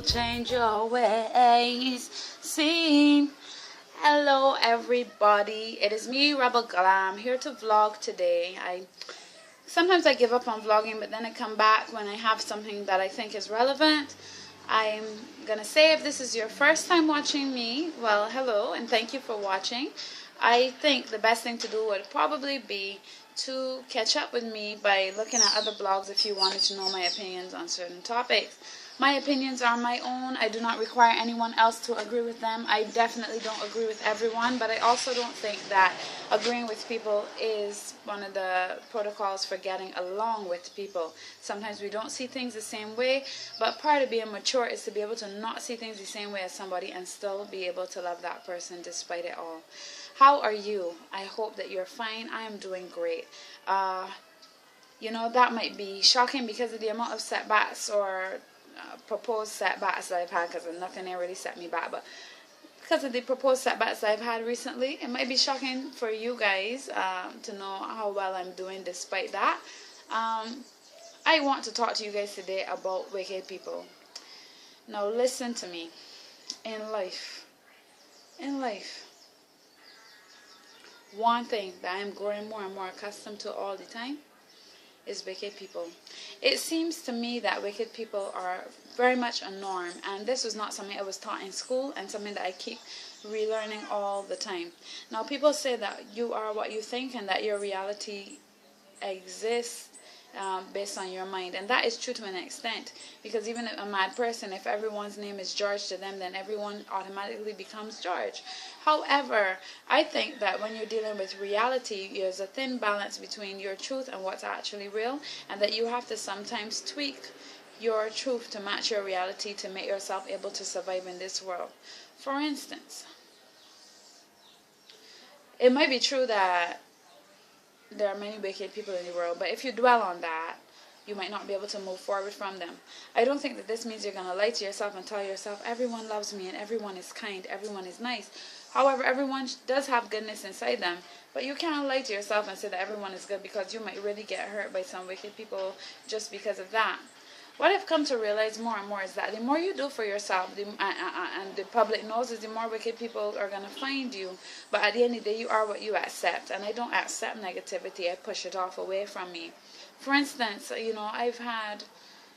will change your ways. Sing. Hello everybody, it is me, Rebel Glam, here to vlog today. Sometimes I give up on vlogging, but then I come back when I have something that I think is relevant. I'm gonna say, if this is your first time watching me, well, hello and thank you for watching. I think the best thing to do would probably be to catch up with me by looking at other blogs if you wanted to know my opinions on certain topics. My opinions are my own. I do not require anyone else to agree with them. I definitely don't agree with everyone, but I also don't think that agreeing with people is one of the protocols for getting along with people. Sometimes we don't see things the same way, but part of being mature is to be able to not see things the same way as somebody and still be able to love that person despite it all. How are you? I hope that you're fine. I am doing great. That might be shocking because of the amount of setbacks or proposed setbacks that I've had, because nothing there really set me back, but because of the proposed setbacks I've had recently, it might be shocking for you guys to know how well I'm doing despite that. I want to talk to you guys today about wicked people. Now listen to me. In life, one thing that I'm growing more and more accustomed to all the time is wicked people. It seems to me that wicked people are very much a norm, and this was not something I was taught in school and something that I keep relearning all the time. Now, people say that you are what you think and that your reality exists based on your mind, and that is true to an extent, because even a mad person, if everyone's name is George to them, then everyone automatically becomes George. However, I think that when you're dealing with reality, there's a thin balance between your truth and what's actually real, and that you have to sometimes tweak your truth to match your reality to make yourself able to survive in this world. For instance, it might be true that there are many wicked people in the world, but if you dwell on that, you might not be able to move forward from them. I don't think that this means you're going to lie to yourself and tell yourself everyone loves me and everyone is kind, everyone is nice. However, everyone does have goodness inside them, but you can't lie to yourself and say that everyone is good, because you might really get hurt by some wicked people just because of that. What I've come to realize more and more is that the more you do for yourself, and the public knows, is the more wicked people are going to find you. But at the end of the day, you are what you accept, and I don't accept negativity. I push it off away from me. For instance, I've had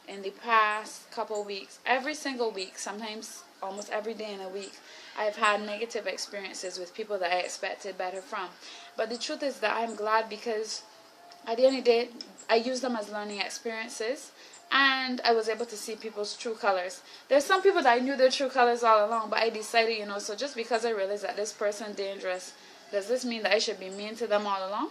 in the past couple weeks, every single week, sometimes almost every day in a week, I've had negative experiences with people that I expected better from. But the truth is that I'm glad, because at the end of the day, I use them as learning experiences, and I was able to see people's true colors. There's some people that I knew their true colors all along, but I decided, so just because I realized that this person's dangerous, does this mean that I should be mean to them all along?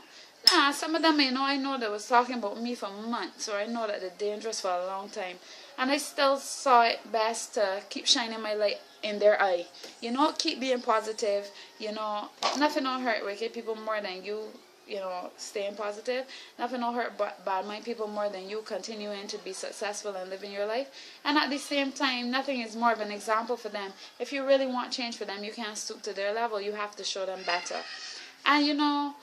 Nah, some of them, I know they was talking about me for months, or I know that they're dangerous for a long time, and I still saw it best to keep shining my light in their eye. Keep being positive. Nothing will hurt wicked people more than you, staying positive. Nothing will hurt bad mind people more than you continuing to be successful and living your life. And at the same time, nothing is more of an example for them. If you really want change for them, you can't stoop to their level. You have to show them better. And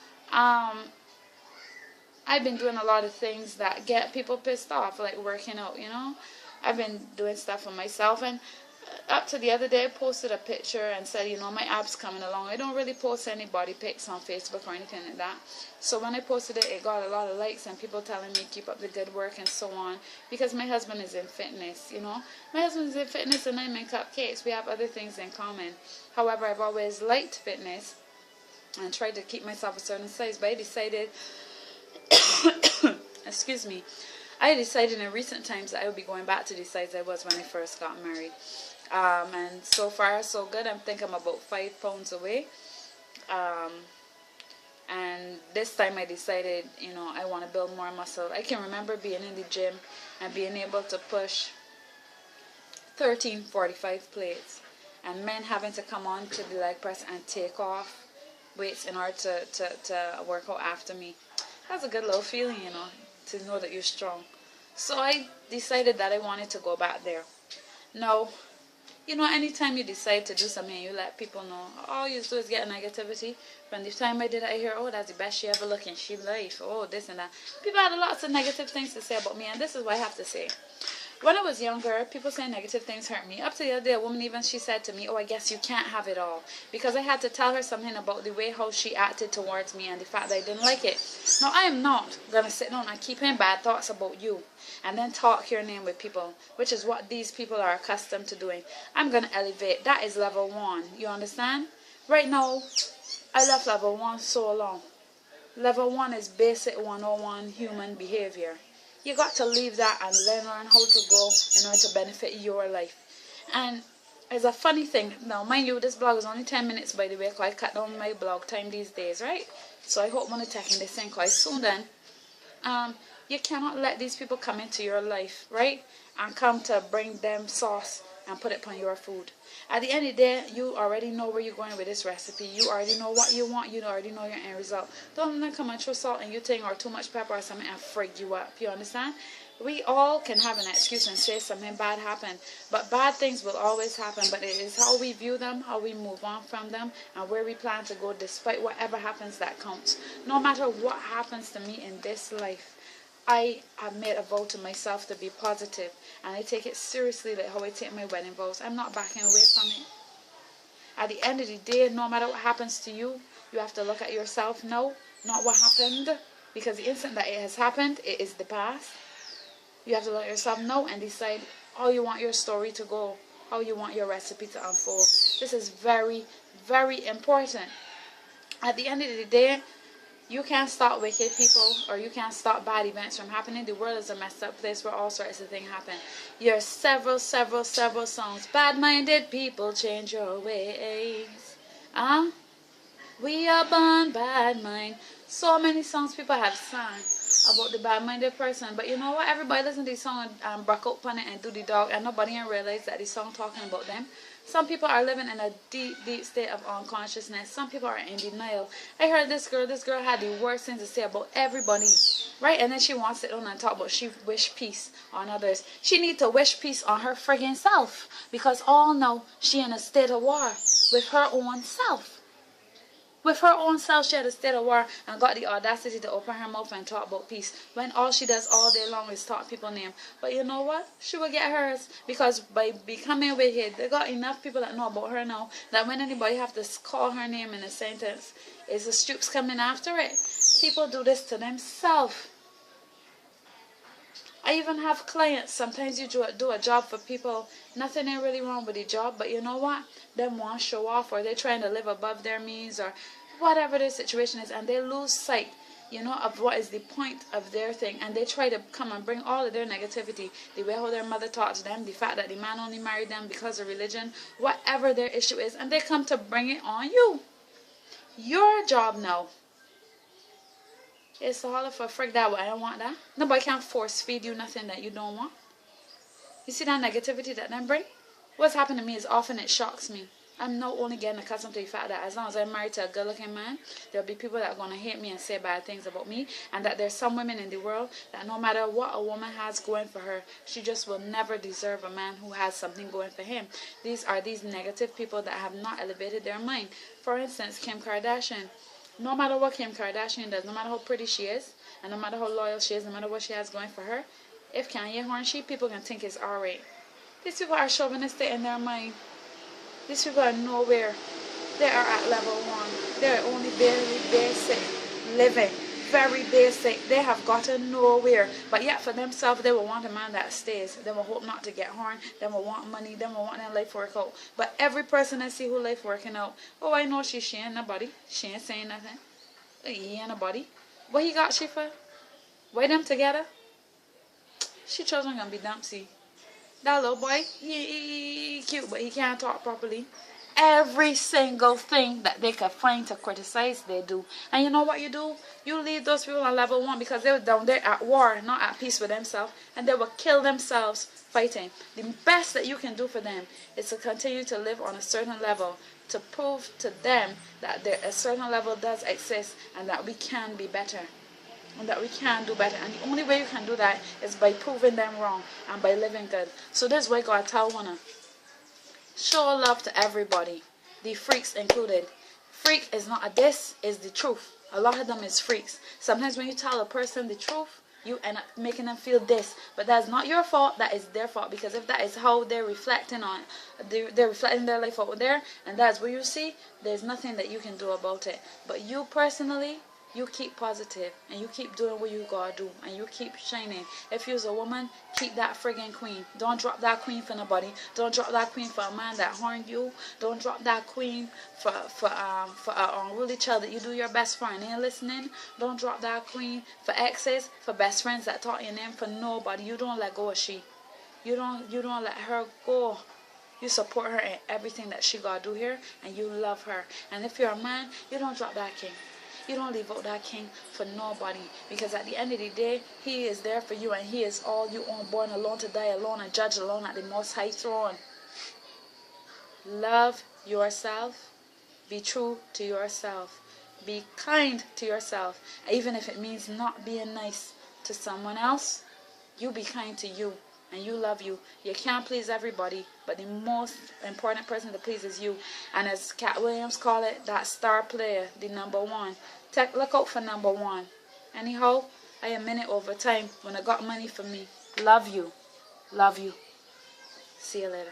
I've been doing a lot of things that get people pissed off, like working out. I've been doing stuff for myself, and up to the other day, I posted a picture and said, my abs coming along. I don't really post any body pics on Facebook or anything like that. So when I posted it, it got a lot of likes and people telling me keep up the good work and so on. Because my husband is in fitness, My husband is in fitness and I'm in cupcakes. We have other things in common. However, I've always liked fitness and tried to keep myself a certain size. But I decided, excuse me, I decided in recent times that I would be going back to the size I was when I first got married. And so far so good. I think I'm about 5 pounds away. And this time I decided, I want to build more muscle. I can remember being in the gym and being able to push 1345 plates, and men having to come on to the leg press and take off weights in order to work out after me. That's a good little feeling, to know that you're strong. So I decided that I wanted to go back there. Now, anytime you decide to do something and you let people know, all you do is get negativity. From the time I did it, I hear, oh, that's the best she ever looking, she life, oh, this and that. People had lots of negative things to say about me, and this is what I have to say. When I was younger, people saying negative things hurt me. Up to the other day, a woman even, she said to me, oh, I guess you can't have it all. Because I had to tell her something about the way how she acted towards me and the fact that I didn't like it. Now, I am not going to sit down and keep in bad thoughts about you and then talk your name with people, which is what these people are accustomed to doing. I'm going to elevate. That is level 1. You understand? Right now, I left level 1 so long. Level 1 is basic 101 human behavior. You got to leave that and learn how to go in order to benefit your life. And it's a funny thing. Now, mind you, this blog is only 10 minutes, by the way, because I cut down my blog time these days, right? So I hope I'm taking this in quite soon then. You cannot let these people come into your life, right? And come to bring them sauce and put it on your food. At the end of the day, you already know where you're going with this recipe. You already know what you want. You already know your end result. Don't let them come and throw salt in your thing or too much pepper or something and frig you up. You understand? We all can have an excuse and say something bad happened. But bad things will always happen. But it is how we view them, how we move on from them, and where we plan to go despite whatever happens that counts. No matter what happens to me in this life, I have made a vow to myself to be positive, and I take it seriously like how I take my wedding vows. I'm not backing away from it. At the end of the day, no matter what happens to you, you have to look at yourself now, not what happened, because the instant that it has happened, it is the past. You have to look at yourself now and decide how you want your story to go, how you want your recipe to unfold. This is very, very important. At the end of the day, you can't stop wicked people, or you can't stop bad events from happening. The world is a messed up place where all sorts of things happen. There are several songs. Bad-minded people, change your ways. We are born bad mind. So many songs people have sung about the bad-minded person. But you know what? Everybody listen to the song and broke out on it and do the dog, and nobody even realize that the song talking about them. Some people are living in a deep state of unconsciousness. Some people are in denial. I heard this girl had the worst things to say about everybody, right? And then she wants to sit down and talk about she wish peace on others. She need to wish peace on her friggin' self, because all know she in a state of war with her own self. With her own self, she had a state of war and got the audacity to open her mouth and talk about peace, when all she does all day long is talk people's name. But you know what? She will get hers, because by becoming wicked, they got enough people that know about her now that when anybody have to call her name in a sentence, is the stoops coming after it. People do this to themselves. I even have clients, sometimes you do a job for people, nothing ain't really wrong with the job, but you know what? Them want to show off, or they're trying to live above their means, or whatever their situation is, and they lose sight, of what is the point of their thing, and they try to come and bring all of their negativity, the way how their mother taught to them, the fact that the man only married them because of religion, whatever their issue is, and they come to bring it on you. Your job now is to holler for frig that way. I don't want that. Nobody can force feed you nothing that you don't want. You see that negativity that them bring? What's happened to me is often it shocks me. I'm not only getting accustomed to the fact that as long as I'm married to a good looking man, there'll be people that are going to hate me and say bad things about me, and that there's some women in the world that no matter what a woman has going for her, she just will never deserve a man who has something going for him. These are these negative people that have not elevated their mind. For instance, Kim Kardashian. No matter what Kim Kardashian does, no matter how pretty she is, and no matter how loyal she is, no matter what she has going for her, if Kanye horn she, people can think it's alright. These people are chauvinistic in their mind. These people are nowhere. They are at level 1. They are only barely basic living. Very basic. They have gotten nowhere. But yet for themselves, they will want a man that stays. They will hope not to get horn. They will want money. They will want their life work out. But every person I see who life working out, oh, I know she ain't nobody. She ain't saying nothing. He ain't nobody. What he got she for? Why them together? She children gonna be dumpsy. That little boy, he cute, but he can't talk properly. Every single thing that they could find to criticize, they do. And you know what you do? You leave those people on level 1 because they were down there at war, not at peace with themselves, and they will kill themselves fighting. The best that you can do for them is to continue to live on a certain level, to prove to them that a certain level does exist and that we can be better. And that we can do better. And the only way you can do that is by proving them wrong and by living good. So this is why God tell one show love to everybody, the freaks included. Freak is not a diss, it's the truth. A lot of them is freaks. Sometimes when you tell a person the truth, you end up making them feel this. But that's not your fault, that is their fault. Because if that is how they're reflecting on, they're reflecting their life over there, and that's what you see, there's nothing that you can do about it. But you personally, you keep positive, and you keep doing what you gotta do, and you keep shining. If you're a woman, keep that friggin' queen. Don't drop that queen for nobody. Don't drop that queen for a man that harmed you. Don't drop that queen for a unruly child that you do your best for and ain't listening. Don't drop that queen for exes, for best friends that taught your name, for nobody. You don't let go of she. You don't let her go. You support her in everything that she gotta do here, and you love her. And if you're a man, you don't drop that king. You don't leave out that king for nobody, because at the end of the day, he is there for you, and he is all you own, born alone to die alone and judge alone at the most high throne. Love yourself. Be true to yourself. Be kind to yourself. Even if it means not being nice to someone else, you be kind to you, and you love you. You can't please everybody, but the most important person to please is you. And as Cat Williams call it, that star player, the number one. Look out for number one. Anyhow, I am minute over time. When I got money for me. Love you. Love you. See you later.